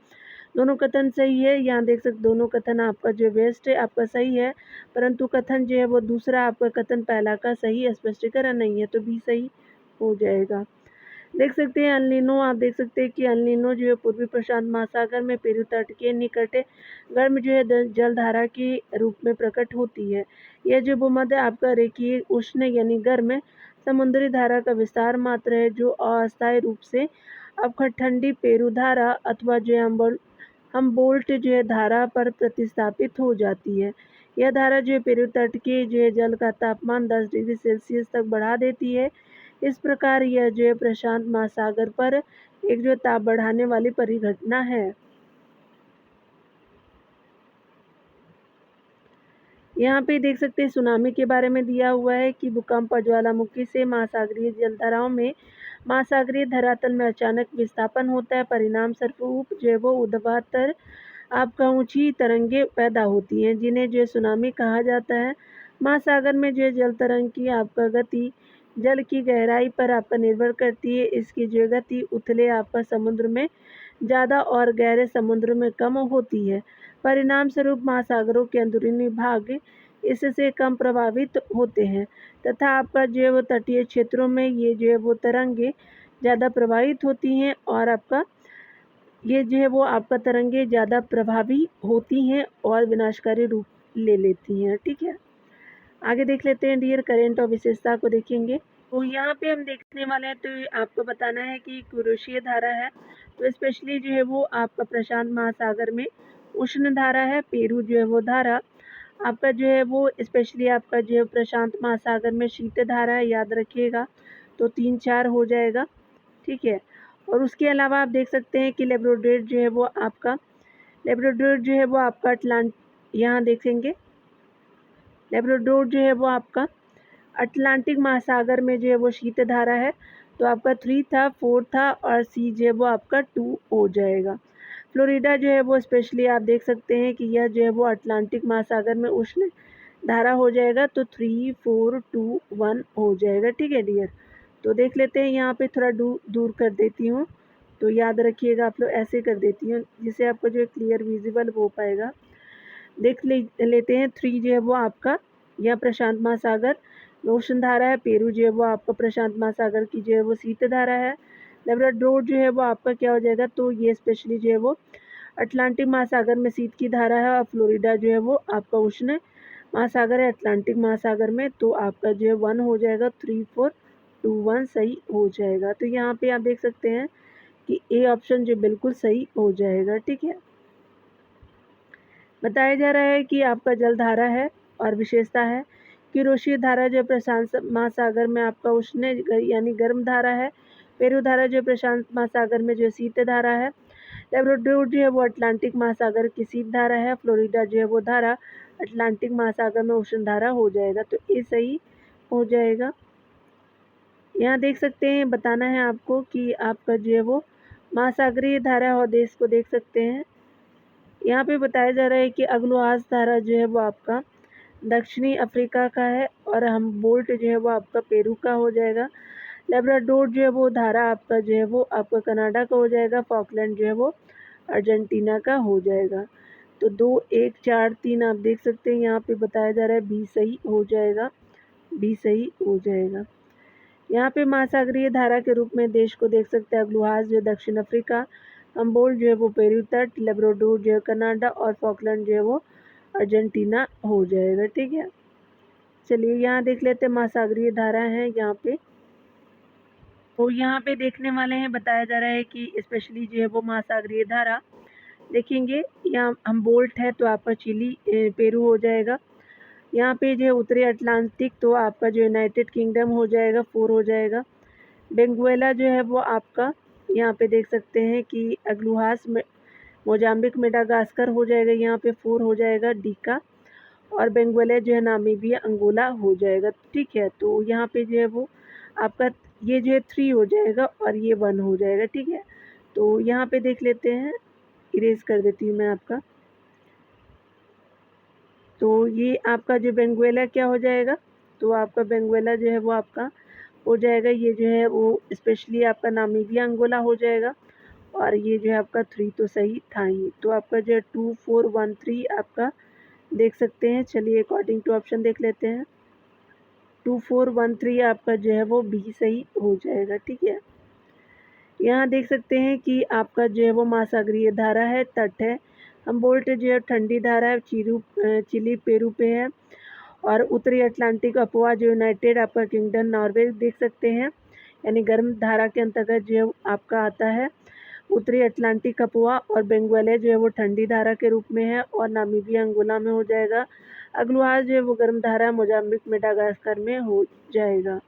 दोनों कथन सही है। यहाँ देख सकते दोनों कथन आपका जो वेस्ट है आपका सही है, परंतु कथन जो है वो दूसरा आपका कथन पहला का सही स्पष्टीकरण नहीं है, तो भी सही हो जाएगा। देख सकते हैं अल नीनो, आप देख सकते हैं कि अल नीनो जो है पूर्वी प्रशांत महासागर में पेरू तट के निकट गर्म जो है जलधारा के रूप में प्रकट होती है। यह जो भूमध्य आपका रेखीय उष्ण यानी गर्म समुद्री धारा का विस्तार मात्र है, जो अस्थायी रूप से आपका ठंडी पेरू धारा अथवा जो है हम्बोल्ट जो है धारा पर प्रतिस्थापित हो जाती है। यह धारा जो है पेरू तट के जो है जल का तापमान 10 डिग्री सेल्सियस तक बढ़ा देती है। इस प्रकार यह जो है प्रशांत महासागर पर एक जो ताप बढ़ाने वाली परिघटना है। यहाँ पे देख सकते हैं सुनामी के बारे में दिया हुआ है कि भूकंप और ज्वालामुखी से महासागरीय जलधाराओं में महासागरीय धरातल में अचानक विस्थापन होता है। परिणाम स्वरूप जो है वो ऊर्ध्वाधर आपका ऊंची तरंगें पैदा होती हैं, जिन्हें जो है सुनामी कहा जाता है। महासागर में जो है जल तरंग की आपका गति जल की गहराई पर आपका निर्भर करती है। इसकी जो गति उथले आपका समुद्र में ज़्यादा और गहरे समुद्र में कम होती है। परिणाम स्वरूप महासागरों के अंदरूनी भाग इससे कम प्रभावित होते हैं तथा आपका जो है वो तटीय क्षेत्रों में ये जो है वो तरंगे ज़्यादा प्रभावित होती हैं और आपका ये जो है वो आपका तरंगे ज़्यादा प्रभावी होती हैं और विनाशकारी रूप ले लेती हैं। ठीक है, आगे देख लेते हैं डियर करंट और विशेषता को देखेंगे। तो यहाँ पे हम देखने वाले हैं, तो आपको बताना है कि कुरुषीय धारा है, तो स्पेशली जो है वो आपका प्रशांत महासागर में उष्ण धारा है। पेरू जो है वो धारा आपका जो है वो स्पेशली आपका जो है प्रशांत महासागर में शीत धारा है, याद रखिएगा। तो 3-4 हो जाएगा। ठीक है, और उसके अलावा आप देख सकते हैं कि लेब्राडोर जो है वो आपका यहाँ देखेंगे लेब्राडोर जो है वो आपका अटलांटिक महासागर में जो है वो शीत धारा है। तो आपका 3 था, 4 था और सी जो है वो आपका 2 हो जाएगा। फ्लोरिडा जो है वो स्पेशली आप देख सकते हैं कि यह जो है वो अटलांटिक महासागर में उष्ण धारा हो जाएगा, तो 3, 4, 2, 1 हो जाएगा। ठीक है डियर, तो देख लेते हैं, यहाँ पे थोड़ा दूर कर देती हूँ, तो याद रखिएगा आप लोग, ऐसे कर देती हूँ जिससे आपको जो है क्लियर विजिबल हो पाएगा। देख लेते हैं 3 जो है वो आपका यह प्रशांत महासागर उष्ण धारा है। पेरू जो है वो आपका प्रशांत महासागर की जो है वो शीत धारा है। लेब्राडोर जो है वो आपका क्या हो जाएगा, तो ये स्पेशली जो है वो अटलांटिक महासागर में शीत की धारा है और फ्लोरिडा जो है वो आपका उष्ण महासागर है अटलांटिक महासागर में। तो आपका जो है 1 हो जाएगा, 3, 4, 2, 1 सही हो जाएगा। तो यहाँ पे आप देख सकते हैं कि ए ऑप्शन जो बिल्कुल सही हो जाएगा। ठीक है, बताया जा रहा है कि आपका जल धारा है और विशेषता है कि रोशीय धारा जो प्रशांत महासागर में आपका उष्ण यानी गर्म धारा है। पेरू धारा जो प्रशांत महासागर में जो शीत धारा है। लेब्राडोर जो है वो अटलांटिक महासागर की शीत धारा है। फ्लोरिडा जो है वो धारा अटलांटिक महासागर में उष्ण धारा हो जाएगा, तो ये सही हो जाएगा। यहाँ देख सकते हैं, बताना है आपको कि आपका जो है वो महासागरीय धारा और देश को देख सकते हैं। यहाँ पे बताया जा रहा है कि अग्लुआस धारा जो है वो आपका दक्षिणी अफ्रीका का है और हम्बोल्ट जो है वो आपका पेरू का हो जाएगा। लेब्राडोर जो है वो धारा आपका जो है वो आपका कनाडा का हो जाएगा। फॉकलैंड जो है वो अर्जेंटीना का हो जाएगा। तो 2, 1, 4, 3 आप देख सकते हैं यहाँ पे बताया जा रहा है बी सही हो जाएगा, बी सही हो जाएगा। यहाँ पे महासागरीय धारा के रूप में देश को देख सकते हैं अग्लुहास जो दक्षिण अफ्रीका, हम्बोल्ट जो है वो पेरू तट, लेब्राडोर जो है कनाडा और फॉकलैंड जो है वो अर्जेंटीना हो जाएगा। ठीक है, चलिए यहाँ देख लेते हैं महासागरीय धारा है यहाँ पे। तो यहाँ पे देखने वाले हैं बताया जा रहा है कि स्पेशली जो है वो महासागरीय धारा देखेंगे, यहाँ हम्बोल्ट है तो आपका चिली पेरू हो जाएगा। यहाँ पे जो है उत्तरी अटलांटिक तो आपका जो यूनाइटेड किंगडम हो जाएगा, 4 हो जाएगा। बेंगुएला जो है वो आपका यहाँ पे देख सकते हैं कि अग्लुहास में मोजाम्बिक मेडागास्कर हो जाएगा, यहाँ पे 4 हो जाएगा डी का। और बेंगुएला जो है नामीबिया अंगोला हो जाएगा। ठीक है, तो यहाँ पे जो है वो आपका ये जो है 3 हो जाएगा और ये 1 हो जाएगा। ठीक है, तो यहाँ पे देख लेते हैं, इरेज कर देती हूँ मैं आपका। तो ये आपका जो बेंगुएला क्या हो जाएगा, तो आपका बेंगुएला जो है वो आपका हो जाएगा, ये जो है वो स्पेशली आपका नामीबिया अंगोला हो जाएगा। और ये जो है आपका 3 तो सही था ही, तो आपका जो है 2, 4, 1, 3 आपका देख सकते हैं। चलिए अकॉर्डिंग टू ऑप्शन देख लेते हैं, 2, 4, 1, 3 आपका जो है वो बी सही हो जाएगा। ठीक है, यहाँ देख सकते हैं कि आपका जो है वो महासागरीय धारा है, तट है। हम्बोल्ट जो है ठंडी धारा है, चिली पेरू पे है। और उत्तरी अटलांटिक अपोआ जो यूनाइटेड आपका किंगडम नॉर्वे देख सकते हैं, यानी गर्म धारा के अंतर्गत जो है आपका आता है उत्तरी अटलांटिक अपोआ। और बेंगुएला जो है वो ठंडी धारा के रूप में है और नामीबिया अंगोला में हो जाएगा। अग्लुहास जो है वो गर्म धारा मोजाम्बिक मेडागास्कर में हो जाएगा।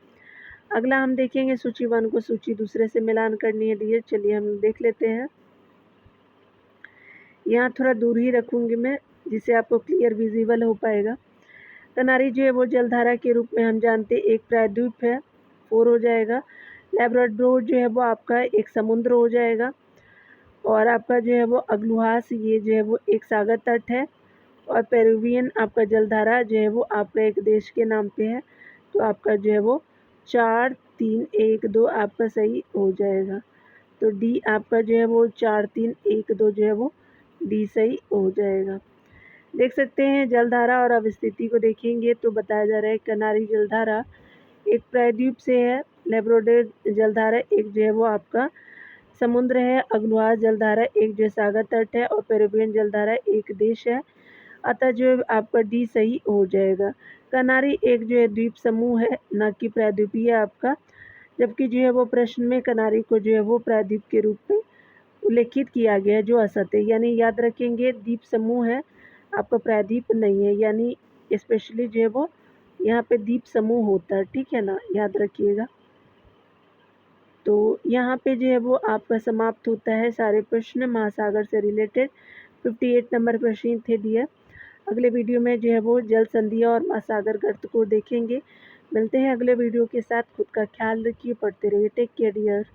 अगला हम देखेंगे सूची 1 को सूची दूसरे से मिलान करनी है डियर, चलिए हम देख लेते हैं। यहाँ थोड़ा दूर ही रखूँगी मैं जिससे आपको क्लियर विजिबल हो पाएगा। कनारी जो है वो जलधारा के रूप में हम जानते हैं एक प्रायद्वीप है, 4 हो जाएगा। लेब्राडोर जो है वो आपका एक समुद्र हो जाएगा। और आपका जो है वो अग्लुहास ये जो है वो एक सागर तट है। और पेरुवियन आपका जलधारा जो है वो आपका एक देश के नाम पे है, तो आपका जो है वो 4, 3, 1, 2 आपका सही हो जाएगा। तो डी आपका जो है वो 4, 3, 1, 2 जो है वो डी सही हो जाएगा। देख सकते हैं जलधारा और अवस्थिति को देखेंगे तो बताया जा रहा है कनारी जलधारा एक प्रायद्वीप से है, लेब्राडोर जलधारा एक जो है वो आपका समुद्र है, अग्लुहास जलधारा एक जो सागर तट है और पेरुवियन जलधारा एक देश है। अतः जो आपका डी सही हो जाएगा। कनारी एक जो है द्वीप समूह है, न कि प्रायद्वीपीय आपका, जबकि जो है वो प्रश्न में कनारी को जो है वो प्रायद्वीप के रूप में उल्लेखित किया गया है, जो असत्य है। यानी याद रखेंगे द्वीप समूह है, आपका प्रायद्वीप नहीं है, यानी स्पेशली जो है वो यहाँ पे द्वीप समूह होता है। ठीक है ना, याद रखिएगा। तो यहाँ पे जो है वो आपका समाप्त होता है सारे प्रश्न महासागर से रिलेटेड। 58 नंबर प्रश्न थे डियर। अगले वीडियो में जो है वो जल संधियाँ और महासागर गर्त को देखेंगे। मिलते हैं अगले वीडियो के साथ। खुद का ख्याल रखिए, पढ़ते रहिए। Take care dear.